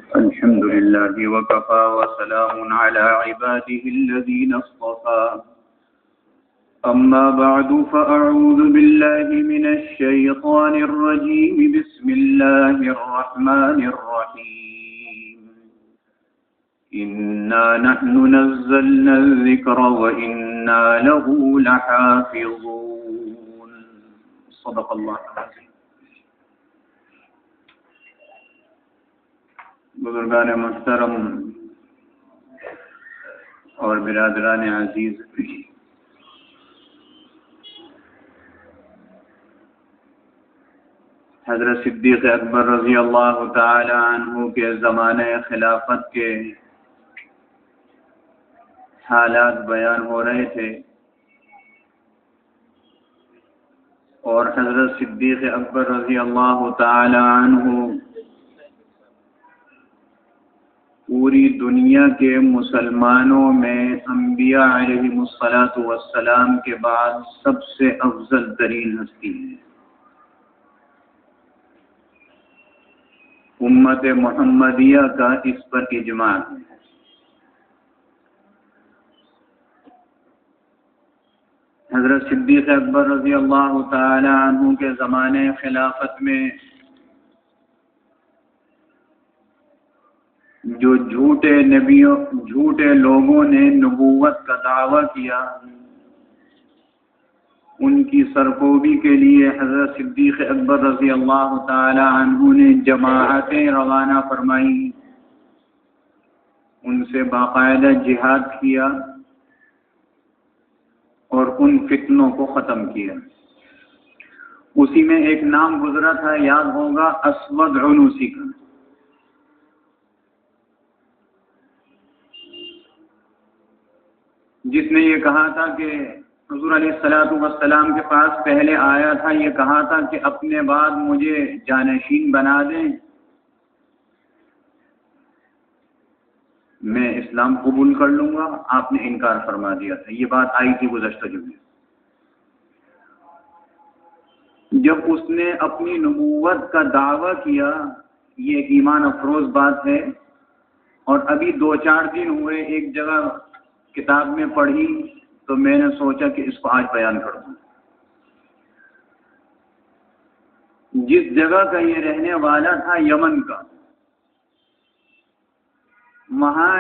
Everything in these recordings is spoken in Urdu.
الحمد لله وكفى وسلام على عباده الذين اصطفى أما بعد فأعوذ بالله من الشيطان الرجيم بسم الله الرحمن الرحيم إنا نحن نزلنا الذكر وإنا له لحافظون صدق الله العظيم. بزرگان محترم اور برادران عزیز، حضرت صدیق اکبر رضی اللہ تعالی عنہ کے زمانہ خلافت کے حالات بیان ہو رہے تھے، اور حضرت صدیق اکبر رضی اللہ تعالی عنہ پوری دنیا کے مسلمانوں میں انبیاء علیہ الصلاۃ والسلام کے بعد سب سے افضل ترین ہستی ہے. امت محمدیہ کا اس پر اجماع ہے. حضرت صدیق اکبر رضی اللہ تعالی عنہ کے زمانے خلافت میں جو جھوٹے لوگوں نے نبوت کا دعویٰ کیا، ان کی سرکوبی کے لیے حضرت صدیق اکبر رضی اللہ تعالی عنہ نے جماعتیں روانہ فرمائی، ان سے باقاعدہ جہاد کیا اور ان فتنوں کو ختم کیا. اسی میں ایک نام گزرا تھا، یاد ہوگا، اسود عنوسی کا. جس نے یہ کہا تھا کہ حضور علیہ الصلوۃ والسلام کے پاس پہلے آیا تھا، یہ کہا تھا کہ اپنے بعد مجھے جانشین بنا دیں، میں اسلام قبول کر لوں گا. آپ نے انکار فرما دیا تھا. یہ بات آئی تھی گزشتہ جمعے. جب اس نے اپنی نبوت کا دعویٰ کیا، یہ ایک ایمان افروز بات ہے، اور ابھی 2-4 دن ہوئے ایک جگہ کتاب میں پڑھی تو میں نے سوچا کہ اس کو آج بیان کر دوں. جس جگہ کا یہ رہنے والا تھا، یمن کا، وہاں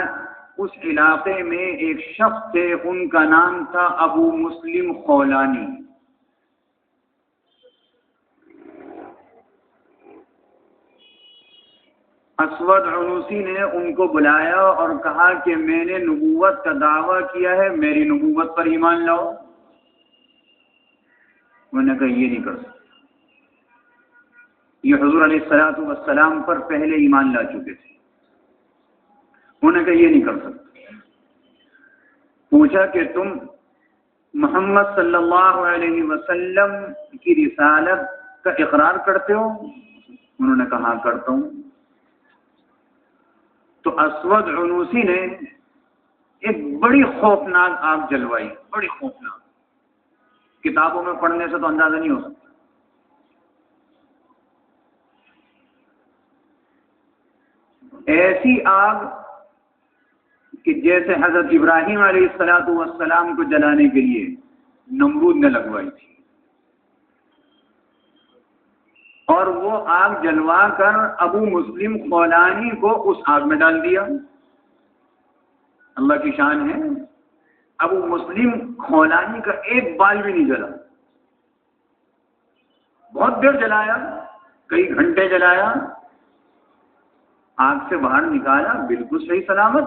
اس علاقے میں ایک شخص تھے، ان کا نام تھا ابو مسلم خولانی. اسود عنوسی نے ان کو بلایا اور کہا کہ میں نے نبوت کا دعویٰ کیا ہے، میری نبوت پر ایمان لاؤ. انہوں نے کہا یہ نہیں کر سکتے. یہ حضور علیہ الصلوۃ والسلام پر پہلے ایمان لا چکے تھے. انہوں نے کہا یہ نہیں کر سکتے. پوچھا کہ تم محمد صلی اللہ علیہ وسلم کی رسالت کا اقرار کرتے ہو؟ انہوں نے کہا ہاں کرتا ہوں. تو اسود عنوسی نے ایک بڑی خوفناک آگ جلوائی، بڑی خوفناک. کتابوں میں پڑھنے سے تو اندازہ نہیں ہو سکتا. ایسی آگ کہ جیسے حضرت ابراہیم علیہ الصلوۃ والسلام کو جلانے کے لیے نمرود نے لگوائی تھی، اور وہ آگ جلوا کر ابو مسلم خولانی کو اس آگ میں ڈال دیا. اللہ کی شان ہے، ابو مسلم خولانی کا ایک بال بھی نہیں جلا. بہت دیر جلایا، کئی گھنٹے جلایا، آگ سے باہر نکالا، بالکل صحیح سلامت.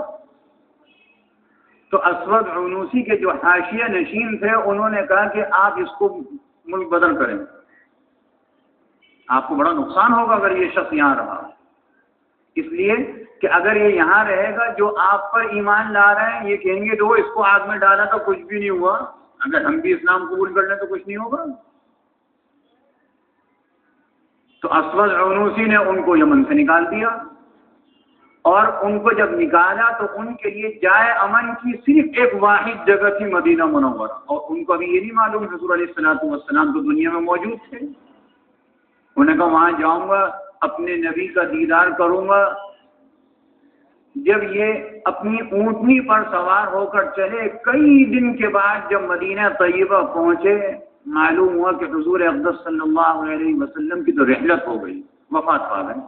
تو اسود عنوسی کے جو حاشیہ نشین تھے، انہوں نے کہا کہ آپ اس کو ملک بدل کریں، آپ کو بڑا نقصان ہوگا اگر یہ شخص یہاں رہا. اس لیے کہ اگر یہ یہاں رہے گا، جو آپ پر ایمان لا رہے ہیں یہ کہیں گے تو وہ اس کو آگ میں ڈالا تو کچھ بھی نہیں ہوا، اگر ہم بھی اسلام قبول کر لیں تو کچھ نہیں ہوگا. تو اسود عنوسی نے ان کو یمن سے نکال دیا، اور ان کو جب نکالا تو ان کے لیے جائے امن کی صرف ایک واحد جگہ تھی، مدینہ منورہ. اور ان کو ابھی یہ نہیں معلوم حضور علیہ الصلوۃ والسلام تو دنیا میں موجود تھے. انہوں نے کہا وہاں جاؤں گا، اپنے نبی کا دیدار کروں گا، جب یہ اپنی اونٹنی پر سوار ہو کر چلے، کئی دن کے بعد جب مدینہ طیبہ پہنچے، معلوم ہوا کہ حضور اقدس صلی اللہ علیہ وسلم کی تو رحلت ہو گئی، وفات پا گئے۔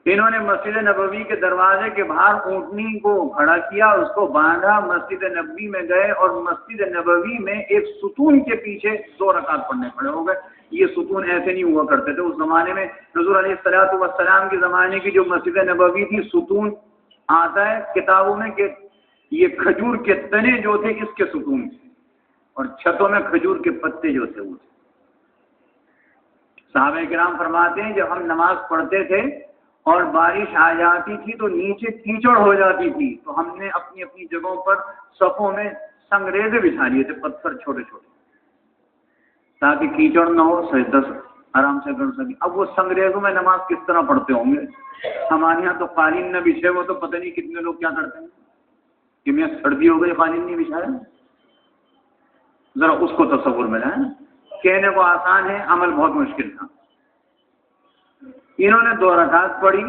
انہوں نے مسجد نبوی کے دروازے کے باہر اونٹنی کو کھڑا کیا، اس کو باندھا، مسجد نبوی میں گئے اور مسجد نبوی میں ایک ستون کے پیچھے 2 رکعت پڑھنے کھڑے ہو گئے۔ یہ ستون ایسے نہیں ہوا کرتے تھے اس زمانے میں، حضور علیہ الصلوۃ والسلام کے زمانے کی جو مسجد نبوی تھی، ستون آتا ہے کتابوں میں کہ یہ کھجور کے تنے جو تھے اس کے ستون تھے، اور چھتوں میں کھجور کے پتے جو تھے وہ تھے۔ صحابہ کرام فرماتے ہیں جب ہم نماز پڑھتے تھے اور بارش آ جاتی تھی تو نیچے کیچڑ ہو جاتی تھی، تو ہم نے اپنی اپنی جگہوں پر صفوں میں سنگریزے بچھا لیے تھے، پتھر چھوٹے چھوٹے، تاکہ کیچڑ نہ ہو، سجدہ آرام سے کر سکیں۔ اب وہ سنگریزوں میں نماز کس طرح پڑھتے ہوں گے؟ ہمارے یہاں تو قالین نہ بچھے، وہ تو پتہ نہیں کتنے لوگ کیا کرتے ہیں کہ میں سردی ہو گئی قالین نہیں بچھایا۔ ذرا اس کو تصور میں لائیں، کہنے کو آسان ہے، عمل بہت مشکل تھا۔ انہوں نے 2 رکعت پڑھی،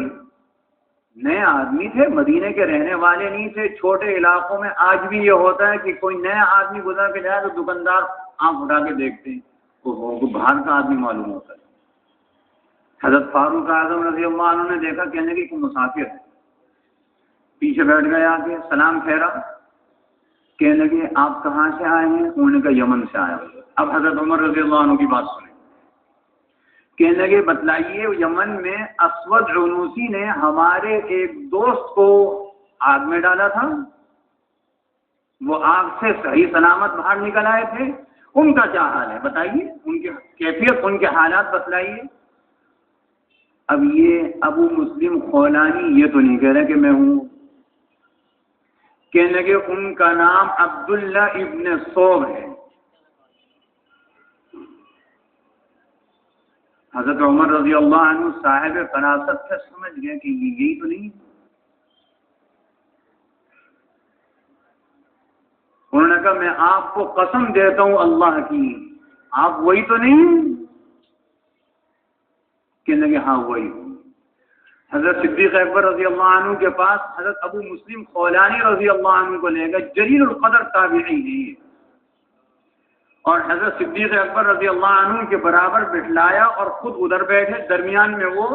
نئے آدمی تھے، مدینے کے رہنے والے نہیں تھے۔ چھوٹے علاقوں میں آج بھی یہ ہوتا ہے کہ کوئی نیا آدمی گزر کے جائے تو دکاندار آنکھ اٹھا کے دیکھتے ہیں، وہ باہر کا آدمی معلوم ہوتا ہے۔ حضرت فاروق اعظم رضی اللہ عنہ نے دیکھا، کہنے کہ کوئی مسافر ہے، پیچھے بیٹھ گئے، آ کے سلام پھیرا، کہنے لگے آپ کہاں سے آئے ہیں؟ انہوں نے کہا یمن سے آیا ہوں۔ اب حضرت عمر رضی اللہ عنہ کی بات سنیں، کہنے لگے بتلائیے یمن میں اسود عنوسی نے ہمارے ایک دوست کو آگ میں ڈالا تھا، وہ آگ سے صحیح سلامت باہر نکل آئے تھے، ان کا کیا حال ہے بتائیے، ان کی کیفیت، ان کے حالات بتلائیے۔ اب یہ ابو مسلم خولانی یہ تو نہیں کہہ رہے کہ میں ہوں، کہنے لگے ان کا نام عبداللہ ابن صوب ہے۔ حضرت عمر رضی اللہ عنہ صاحب فراست سے سمجھ گئے کہ یہی تو نہیں۔ انہوں نے کہا میں آپ کو قسم دیتا ہوں اللہ کی، آپ وہی تو نہیں؟ کہنے لگے ہاں وہی ہوں۔ حضرت صدیق اکبر رضی اللہ عنہ کے پاس حضرت ابو مسلم خولانی رضی اللہ عنہ کو لے گئے، جلیل القدر تابعی ہیں، اور حضرت صدیق اکبر رضی اللہ عنہ کے برابر بٹھلایا اور خود ادھر بیٹھے درمیان میں وہ،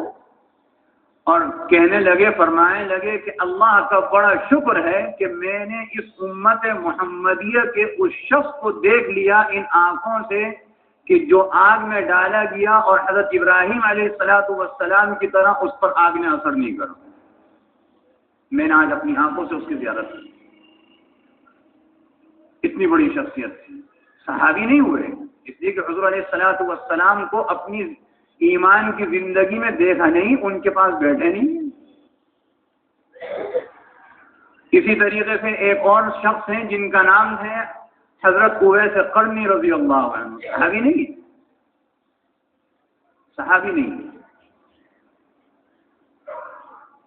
اور کہنے لگے، فرمانے لگے کہ اللہ کا بڑا شکر ہے کہ میں نے اس امت محمدیہ کے اس شخص کو دیکھ لیا ان آنکھوں سے کہ جو آگ میں ڈالا گیا اور حضرت ابراہیم علیہ السلام کی طرح اس پر آگ نے اثر نہیں کرا۔ میں نے آج اپنی آنکھوں سے اس کی زیارت کی۔ اتنی بڑی شخصیت تھی، صحابی نہیں ہوئے اس لیے کہ حضور علیہ السلام کو اپنی ایمان کی زندگی میں دیکھا نہیں، ان کے پاس بیٹھے نہیں۔ اسی طریقے سے ایک اور شخص ہیں جن کا نام ہے حضرت اویس قرنی رضی اللہ عنہ، صحابی نہیں، صحابی نہیں،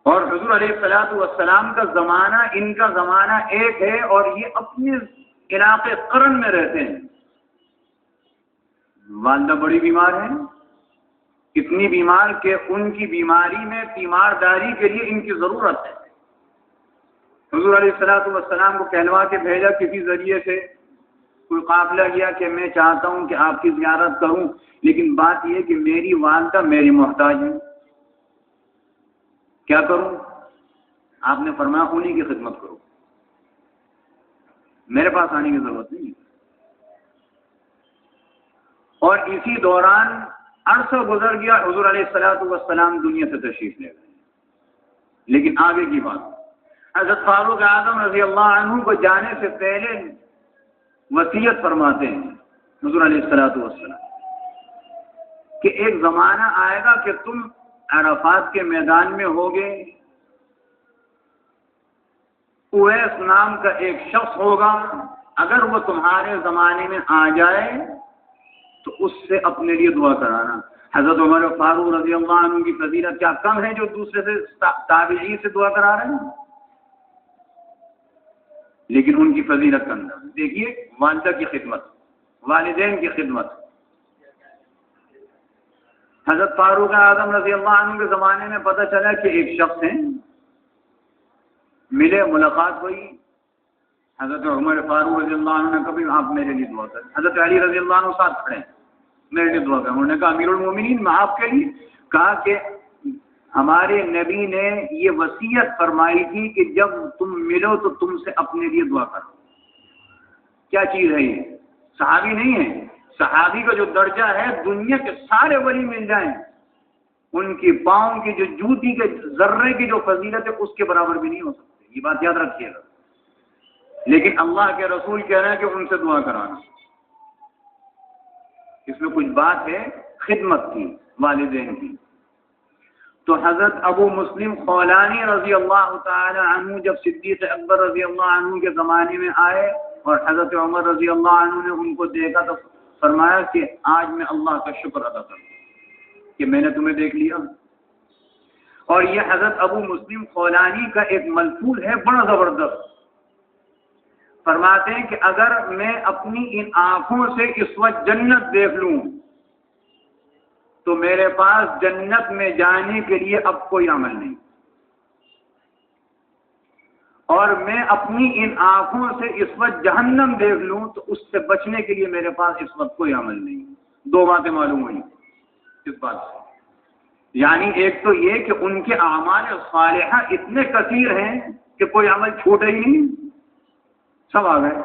اور حضور علیہ السلام کا زمانہ ان کا زمانہ ایک ہے، اور یہ اپنے علاقے قرن میں رہتے ہیں۔ والدہ بڑی بیمار ہیں، اتنی بیمار کہ ان کی بیماری میں تیمارداری کے لیے ان کی ضرورت ہے۔ حضور علیہ السلام کو کہلوا کے بھیجا کسی ذریعے سے، کوئی قافلہ گیا کہ میں چاہتا ہوں کہ آپ کی زیارت کروں، لیکن بات یہ کہ میری والدہ میری محتاج ہے، کیا کروں؟ آپ نے فرمایا انہی کی خدمت کرو، میرے پاس آنے کی ضرورت نہیں۔ اور اسی دوران عرصہ گزر گیا، حضور علیہ السلام دنیا سے تشریف لے گئے۔ لیکن آگے کی بات، حضرت فاروق اعظم رضی اللہ عنہ کو جانے سے پہلے وصیت فرماتے ہیں حضور علیہ السلام کہ ایک زمانہ آئے گا کہ تم عرفات کے میدان میں ہوگے، اویس نام کا ایک شخص ہوگا، اگر وہ تمہارے زمانے میں آ جائے تو اس سے اپنے لیے دعا کرانا۔ حضرت عمر فاروق رضی اللہ عنہ کی فضیلت کیا کم ہے جو دوسرے سے تابعین سے دعا کرا رہے ہیں؟ لیکن ان کی فضیلت کا انداز دیکھیے، والدہ کی خدمت، والدین کی خدمت۔ حضرت فاروق اعظم رضی اللہ عنہ کے زمانے میں پتہ چلا کہ ایک شخص ہیں، ملے، ملاقات ہوئی، حضرت عمر فاروق رضی اللہ عنہ نے کبھی آپ میرے لیے دعا کریں، حضرت علی رضی اللہ عنہ ساتھ کھڑے ہیں، میرے لیے دعا کریں. انہوں نے کہا امیر المومنین میں آپ کے لیے، کہا کہ ہمارے نبی نے یہ وصیت فرمائی تھی کہ جب تم ملو تو تم سے اپنے لیے دعا کرو. کیا چیز ہے یہ؟ صحابی نہیں ہے. صحابی کا جو درجہ ہے دنیا کے سارے ولی مل جائیں، ان کی پاؤں کی جو جوتی کے ذرے کی جو فضیلت ہے اس کے برابر بھی نہیں ہو سکتے. یہ بات یاد رکھیے گا. لیکن اللہ کے رسول کہہ رہے ہیں کہ ان سے دعا کرانا. اس میں کچھ بات ہے خدمت کی، والدین کی. تو حضرت ابو مسلم خولانی رضی اللہ تعالی عنہ جب صدیق اکبر رضی اللہ عنہ کے زمانے میں آئے اور حضرت عمر رضی اللہ عنہ نے ان کو دیکھا تو فرمایا کہ آج میں اللہ کا شکر ادا کروں کہ میں نے تمہیں دیکھ لیا. اور یہ حضرت ابو مسلم خولانی کا ایک ملفوظ ہے بڑا زبردست. فرماتے ہیں کہ اگر میں اپنی ان آنکھوں سے اس وقت جنت دیکھ لوں تو میرے پاس جنت میں جانے کے لیے اب کوئی عمل نہیں، اور میں اپنی ان آنکھوں سے اس وقت جہنم دیکھ لوں تو اس سے بچنے کے لیے میرے پاس اس وقت کوئی عمل نہیں. دو باتیں معلوم ہوئی اس بات سے. یعنی ایک تو یہ کہ ان کے اعمال صالحہ اتنے کثیر ہیں کہ کوئی عمل چھوٹا ہی نہیں، سب آ گئے.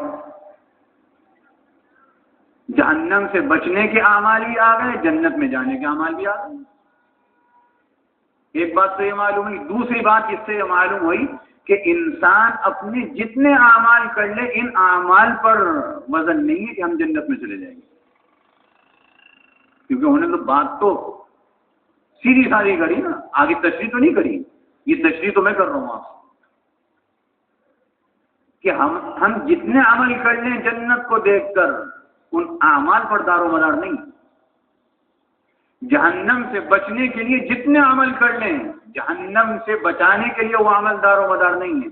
جہنم سے بچنے کے اعمال بھی آ گئے، جنت میں جانے کے اعمال بھی آ گئے. ایک بات تو یہ معلوم ہوئی. دوسری بات اس سے یہ معلوم ہوئی کہ انسان اپنے جتنے اعمال کر لے ان اعمال پر وزن نہیں ہے کہ ہم جنت میں چلے جائیں گے، کیونکہ انہوں نے تو بات تو سیدھی سادھی کری نا، آگے تشریح تو نہیں کری. یہ تشریح تو میں کر رہا ہوں آپ سے کہ ہم جتنے عمل کر لیں جنت کو دیکھ کر ان اعمال پر دار و مدار نہیں. جہنم سے بچنے کے لیے جتنے عمل کر لیں جہنم سے بچانے کے لیے وہ عمل دار و مدار نہیں ہے.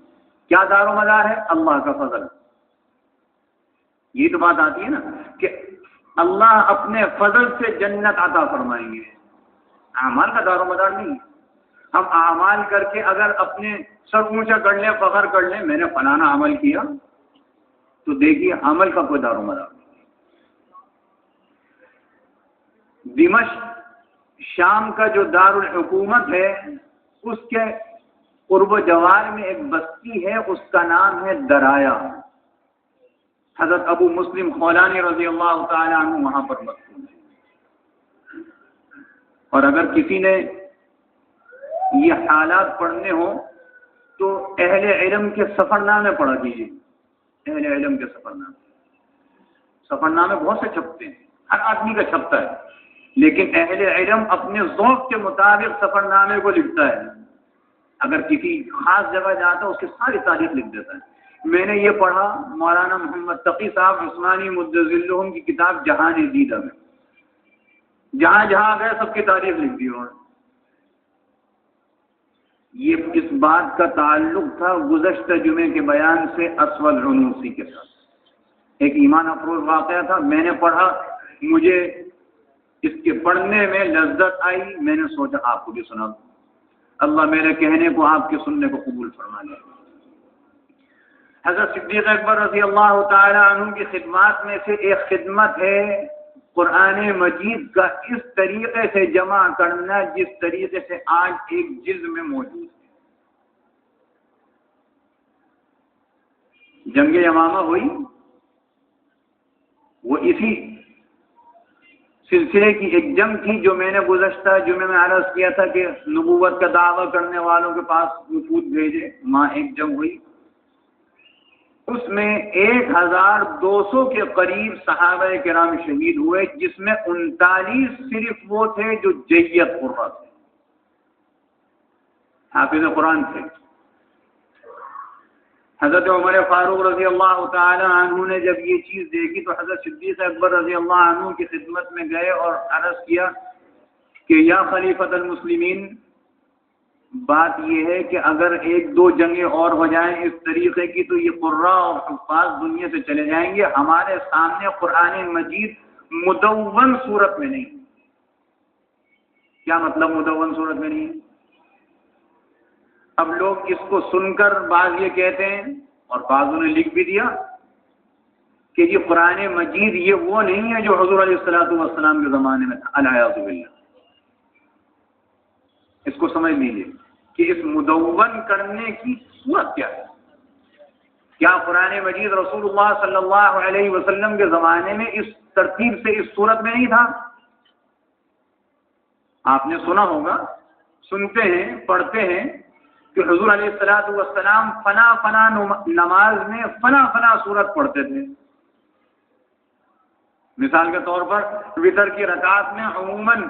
کیا دار و مدار ہے؟ اللہ کا فضل. یہ تو بات آتی ہے نا کہ اللہ اپنے فضل سے جنت عطا فرمائیں گے، اعمال کا دار و مدار نہیں ہے. ہم اعمال کر کے اگر اپنے سر اونچا کر لیں، فخر کر لیں میں نے فلانا عمل کیا، تو دیکھیے عمل کا کوئی دار و مدار نہیں. دمشق شام کا جو دارالحکومت ہے اس کے قرب و جوار میں ایک بستی ہے، اس کا نام ہے درایا. حضرت ابو مسلم خولانی رضی اللہ تعالی عنہ وہاں پر مدفون ہے. اور اگر کسی نے یہ حالات پڑھنے ہوں تو اہل علم کے سفر نامے پڑھا کیجیے. اہل علم کے سفر نامے بہت سے چھپتے ہیں، ہر آدمی کا چھپتا ہے، لیکن اہل علم اپنے ذوق کے مطابق سفر نامے کو لکھتا ہے. اگر کسی خاص جگہ جاتا ہے اس کی ساری تاریخ لکھ دیتا ہے. میں نے یہ پڑھا مولانا محمد تقی صاحب عثمانی مدظلہم کی کتاب جہان دیدہ میں، جہاں جہاں گئے سب کی تاریخ لکھ دی. اور یہ اس بات کا تعلق تھا گزشتہ جمعے کے بیان سے اسود عنوسی کے ساتھ. ایک ایمان افروز واقعہ تھا، میں نے پڑھا، مجھے اس کے پڑھنے میں لذت آئی، میں نے سوچا آپ کو بھی سنا دوں. اللہ میرے کہنے کو آپ کے سننے کو قبول فرما لے. حضرت صدیق اکبر رضی اللہ تعالی عنہ کی خدمات میں سے ایک خدمت ہے قرآن مجید کا اس طریقے سے جمع کرنا جس طریقے سے آج ایک جلد میں موجود ہے. جنگ یمامہ ہوئی، وہ اسی سلسلے کی ایک جنگ تھی جو میں نے گزشتہ جمعے میں عرض کیا تھا کہ نبوت کا دعویٰ کرنے والوں کے پاس وفود بھیجے. وہاں ایک جنگ ہوئی، اس میں 1200 کے قریب صحابہ کرام شہید ہوئے، جس میں 39 صرف وہ تھے جو جیت قرہ تھے، حافظ قرآن تھے. حضرت عمر فاروق رضی اللہ تعالی عنہ نے جب یہ چیز دیکھی تو حضرت صدیق اکبر رضی اللہ عنہ کی خدمت میں گئے اور عرض کیا کہ یا خلیفۃ المسلمین، بات یہ ہے کہ اگر ایک دو جنگیں اور ہو جائیں اس طریقے کی تو یہ قراء اور حفاظ دنیا سے چلے جائیں گے. ہمارے سامنے قرآن مجید مدون صورت میں نہیں. کیا مطلب مدون صورت میں نہیں ہے؟ اب لوگ اس کو سن کر بعض یہ کہتے ہیں اور بعضوں نے لکھ بھی دیا کہ یہ قرآن مجید یہ وہ نہیں ہے جو حضور علیہ الصلوۃ والسلام کے زمانے میں تھا، الیاذ باللہ۔ اس کو سمجھ لیجیے کہ اس مدون کرنے کی صورت کیا ہے۔ کیا قرآن مجید رسول اللہ صلی اللہ علیہ وسلم کے زمانے میں اس ترتیب سے اس صورت میں نہیں تھا؟ آپ نے سنا ہوگا، سنتے ہیں، پڑھتے ہیں کہ حضور علیہ الصلوۃ والسلام فنا فنا نماز میں فنا فنا صورت پڑھتے تھے۔ مثال کے طور پر وتر کی رکعت میں عموماً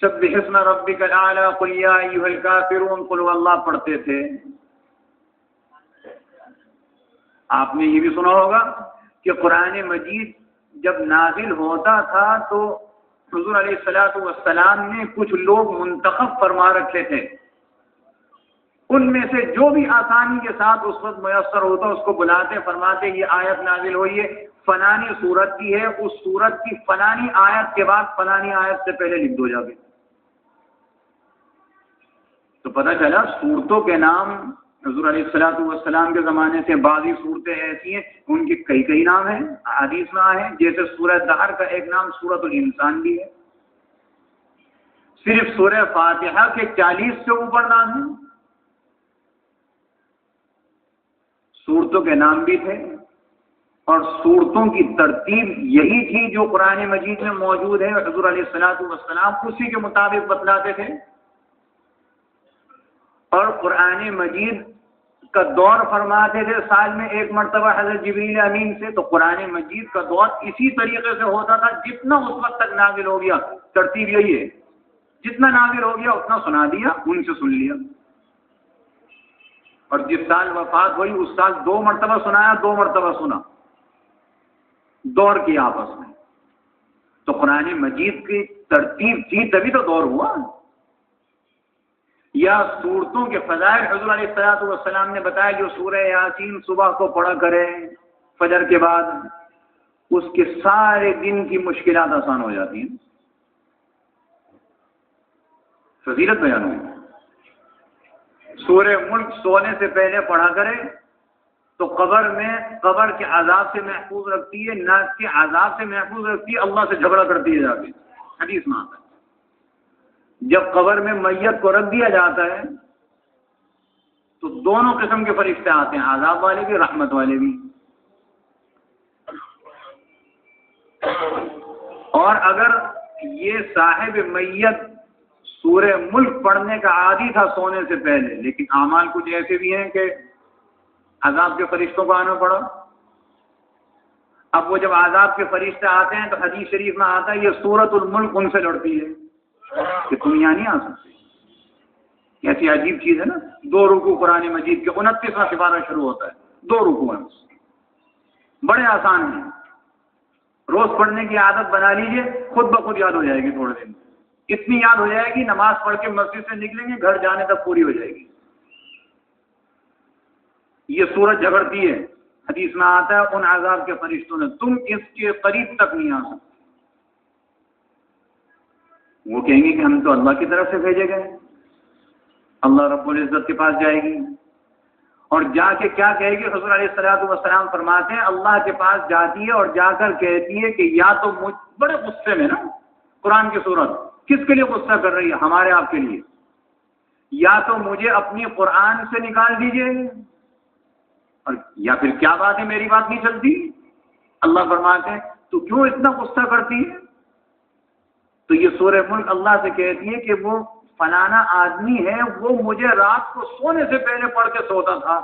سبح اسم ربک الاعلی قل یا ایھا الکافرون قل هو اللہ پڑھتے تھے۔ آپ نے یہ بھی سنا ہوگا کہ قرآن مجید جب نازل ہوتا تھا تو حضور علیہ الصلوۃ والسلام نے کچھ لوگ منتخب فرما رکھے تھے، ان میں سے جو بھی آسانی کے ساتھ اس وقت میسر ہوتا اس کو بلاتے، فرماتے یہ آیت نازل ہوئی ہے، فلانی صورت کی ہے، اس صورت کی فلانی آیت کے بعد فلانی آیت سے پہلے لکھ دو جا کے۔ تو پتہ چلا صورتوں کے نام حضور علیہ الصلوۃ والسلام کے زمانے سے بعضی صورتیں ایسی ہیں ان کے کئی کئی نام ہیں، حدیث میں آئے ہیں، جیسے سورہ دہر کا ایک نام سورۃ الانسان بھی ہے۔ صرف سورہ فاتحہ کے 40 سے اوپر نام ہیں۔ صورتوں کے نام بھی تھے اور صورتوں کی ترتیب یہی تھی جو قرآن مجید میں موجود ہے، حضور علیہ الصلوۃ والسلام اسی کے مطابق بتلاتے تھے۔ اور قرآن مجید کا دور فرماتے تھے سال میں ایک مرتبہ حضرت جبریل امین سے، تو قرآن مجید کا دور اسی طریقے سے ہوتا تھا جتنا اس وقت تک نازل ہو گیا۔ ترتیب یہی ہے، جتنا نازل ہو گیا اتنا سنا دیا، ان سے سن لیا۔ اور جس سال وفات ہوئی اس سال 2 مرتبہ سنایا، 2 مرتبہ سنا، دور کی آپس میں۔ تو قرآن مجید کی ترتیب تھی تبھی تو دور ہوا۔ یا صورتوں کے فضائل حضور علیہ الصلوۃ والسلام نے بتایا، جو سورہ یاسین صبح کو پڑھا کرے فجر کے بعد، اس کے سارے دن کی مشکلات آسان ہو جاتی ہیں۔ فضیلت بیان ہوئی۔ سورہ ملک سونے سے پہلے پڑھا کرے تو قبر کے عذاب سے محفوظ رکھتی ہے، ناک کے عذاب سے محفوظ رکھتی ہے، اللہ سے جھگڑا کرتی ہے جا کے، حدیث میں آتا ہے۔ جب قبر میں میت کو رکھ دیا جاتا ہے تو دونوں قسم کے فرشتے آتے ہیں، عذاب والے بھی، رحمت والے بھی۔ اور اگر یہ صاحب میت سورہ ملک پڑھنے کا عادی تھا سونے سے پہلے، لیکن اعمال کچھ ایسے بھی ہیں کہ عذاب کے فرشتوں کو آنا پڑا، اب وہ جب عذاب کے فرشتے آتے ہیں تو حدیث شریف میں آتا ہے یہ سورۃ الملک ان سے لڑتی ہے کہ تم یہاں نہیں آ سکتے۔ ایسی عجیب چیز ہے نا، 2 رکوع قرآن مجید کے 29واں سپارہ شروع ہوتا ہے، 2 رکوع ہیں، بڑے آسان ہیں، روز پڑھنے کی عادت بنا لیجئے، خود بخود یاد ہو جائے گی، تھوڑے دن اتنی یاد ہو جائے گی، نماز پڑھ کے مسجد سے نکلیں گے گھر جانے تک پوری ہو جائے گی۔ یہ سورت جھگڑتی ہے، حدیث میں آتا ہے ان عذاب کے فرشتوں نے تم اس کے قریب تک نہیں آ سکتے۔ وہ کہیں گے کہ ہم تو اللہ کی طرف سے بھیجے گئے، اللہ رب العزت کے پاس جائے گی، اور جا کے کیا کہے گی؟ حضور علیہ الصلوۃ والسلام فرماتے ہیں اللہ کے پاس جاتی ہے اور جا کر کہتی ہے کہ یا تو مجھ بڑے غصے میں نا، قرآن کی صورت کس کے لیے غصہ کر رہی ہے؟ ہمارے آپ کے لیے، یا تو مجھے اپنی قرآن سے نکال دیجئے، اور یا پھر کیا بات ہے میری بات نہیں چلتی؟ اللہ فرماتے ہیں تو کیوں اتنا غصہ کرتی ہے؟ تو یہ سورہ ملک اللہ سے کہتی ہے کہ وہ فلانا آدمی ہے، وہ مجھے رات کو سونے سے پہلے پڑھ کے سوتا تھا،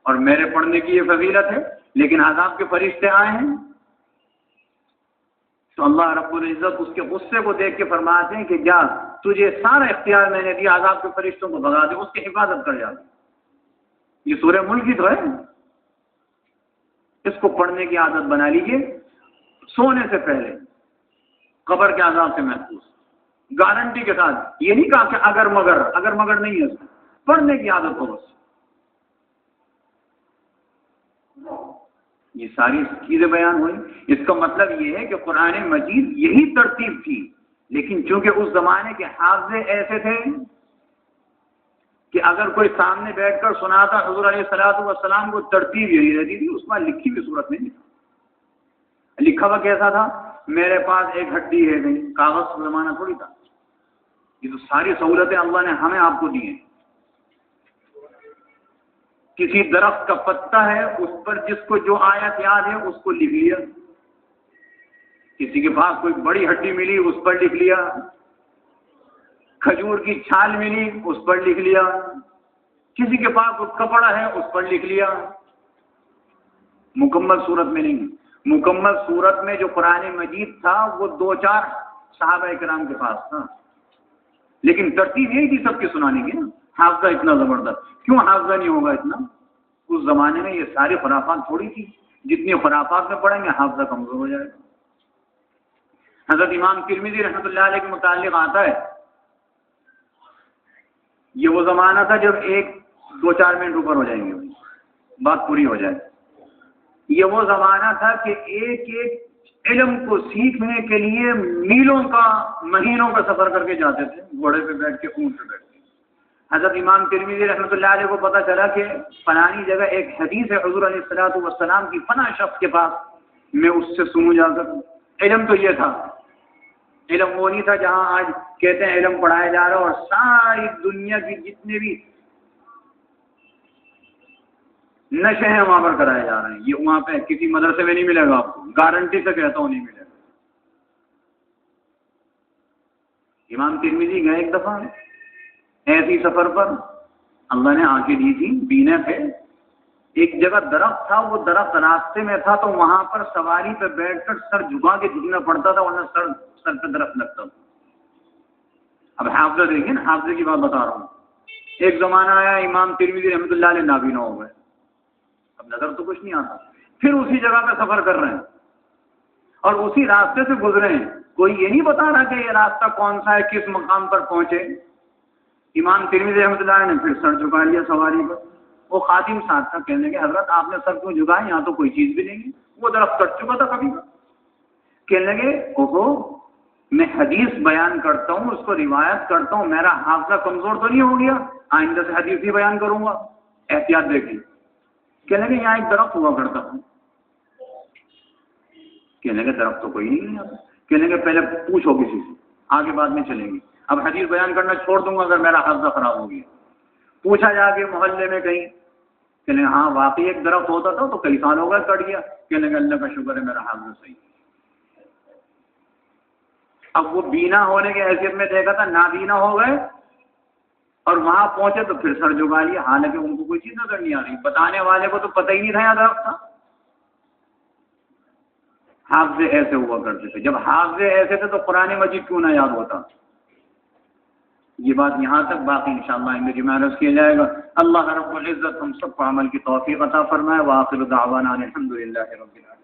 اور میرے پڑھنے کی یہ فضیلت ہے، لیکن عذاب کے فرشتے آئے ہیں۔ تو اللہ رب العزت اس کے غصے کو دیکھ کے فرماتے ہیں کہ جا، تجھے سارا اختیار میں نے دیا، عذاب کے فرشتوں کو بھگا دے، اس کی حفاظت کر جا۔ یہ سورہ ملک ہی تو ہے، اس کو پڑھنے کی عادت بنا لیجئے، سونے سے پہلے قبر کے عذاب سے محفوظ، گارنٹی کے ساتھ۔ یہ نہیں کہا کہ اگر مگر نہیں ہے، پڑھنے کی عادت ہو بس۔ یہ ساری چیزیں بیان ہوئی، اس کا مطلب یہ ہے کہ قرآن مجید یہی ترتیب تھی لیکن چونکہ اس زمانے کے حافظے ایسے تھے کہ اگر کوئی سامنے بیٹھ کر سناتا حضور علیہ الصلوۃ والسلام کو ترتیب یہی رہتی تھی، اس میں لکھی ہوئی صورت نہیں تھا۔ لکھا ہوا کیسا تھا؟ میرے پاس ایک ہڈی ہے، نہیں کاغذ کا زمانہ تھوڑی تھا، یہ تو ساری سہولتیں اللہ نے ہمیں آپ کو دی ہیں۔ کسی درخت کا پتا ہے، اس پر جس کو جو آیت یاد ہے اس کو لکھ لیا، کسی کے پاس کوئی بڑی ہڈی ملی اس پر لکھ لیا، کھجور کی چھال ملی اس پر لکھ لیا، کسی کے پاس کوئی کپڑا ہے اس پر لکھ لیا۔ مکمل صورت میں نہیں، مکمل صورت میں جو قرآن مجید تھا وہ 2-4 صحابہ کرام کے پاس تھا، لیکن ترتیب یہی تھی سب کے سنانے کی نا۔ حافظہ اتنا زبردست کیوں حافظہ نہیں ہوگا اتنا؟ اس زمانے میں یہ ساری خرافات تھوڑی تھی، جتنی خرافات میں پڑھیں گے حافظہ کمزور ہو جائے گا۔ حضرت امام ترمذی رحمۃ اللہ علیہ کے متعلق آتا ہے، یہ وہ زمانہ تھا جب 1-2-4 منٹ اوپر ہو جائیں گے بات پوری ہو جائے۔ یہ وہ زمانہ تھا کہ ایک ایک علم کو سیکھنے کے لیے میلوں کا مہینوں کا سفر کر کے جاتے تھے، گھوڑے پہ بیٹھ کے، اونٹ پہ بیٹھ کے۔ حضرت امام ترمذی رحمۃ اللہ علیہ کو پتہ چلا کہ فلانی جگہ ایک حدیث ہے حضور علیہ الصلوۃ والسلام کی فلاں شخص کے پاس، میں اس سے سنوں جا کر۔ علم تو یہ تھا، علم وہ نہیں تھا جہاں آج کہتے ہیں علم پڑھایا جا رہا اور ساری دنیا کی جتنے بھی نشے ہیں وہاں پر کرائے جا رہے ہیں، یہ وہاں پہ کسی مدرسے میں نہیں ملے گا آپ کو، گارنٹی سے کہتا ہوں نہیں ملے گا۔ امام ترمذی گئے ایک دفعہ ایسی سفر پر، اللہ نے آنکھیں دی تھی، بینے تھے، ایک جگہ درخت تھا، وہ درخت راستے میں تھا تو وہاں پر سواری پہ بیٹھ کر سر جھکا کے جھکنا پڑتا تھا ورنہ سر پہ درخت لگتا تھا۔ اب حافظہ دیکھیں نا، حافظے کی بات بتا رہا ہوں۔ ایک زمانہ آیا امام ترمذی رحمۃ اللہ علیہ نابینا ہو گئے، اب نظر تو کچھ نہیں آتا، پھر اسی جگہ پہ سفر کر رہے ہیں اور اسی راستے سے گزرے ہیں، کوئی یہ نہیں بتا رہا کہ یہ راستہ کون سا ہے، کس مقام پر پہنچے۔ امام ترمذی رحمۃ اللہ علیہ نے پھر سر جھکا لیا سواری پر، وہ خادم ساتھ تھا، کہنے لگے حضرت آپ نے سر کیوں جھکایا، یہاں تو کوئی چیز بھی نہیں ہے، وہ درخت کٹ چکا تھا کبھی کا۔ کہنے لگے اوہو میں حدیث بیان کرتا ہوں، اس کو روایت کرتا ہوں، میرا حافظہ کمزور تو نہیں ہو گیا، آئندہ سے حدیث ہی بیان کروں گا، احتیاط دیکھیں۔ کہنے لگے یہاں ایک درخت ہوا کرتا تھا، کہنے لگے درخت تو کوئی نہیں ہے، کہنے لگے پہلے پوچھو کسی سے، آگے بعد میں چلیں گے، اب حدیث بیان کرنا چھوڑ دوں گا اگر میرا حافظہ خراب ہو گیا۔ پوچھا جا کے محلے میں کہیں، کہنے ہاں واقعی ایک درخت ہوتا تھا تو کئی سال ہو گئے کٹ گیا، کہنے لگے اللہ کا شکر ہے میرا حافظہ صحیح ہے۔ اب وہ بینا ہونے کی حیثیت میں دیکھا تھا، نابینا ہو گئے اور وہاں پہنچے تو پھر سر جھکا لیا، حالانکہ ان کو کوئی چیز نظر نہیں آ رہی، بتانے والے کو تو پتہ ہی نہیں تھا یہاں درخت تھا۔ حافظے ایسے ہوا کرتے تھے، جب حافظے ایسے تھے تو قرآن مجید کیوں نہ یاد ہوتا۔ یہ بات یہاں تک، باقی انشاءاللہ آئندہ جمعہ عرض کیا جائے گا۔ اللہ رب العزت ہم سب کو عمل کی توفیق عطا فرمائے۔ وآخر دعوانا الحمدللہ رب العالمین۔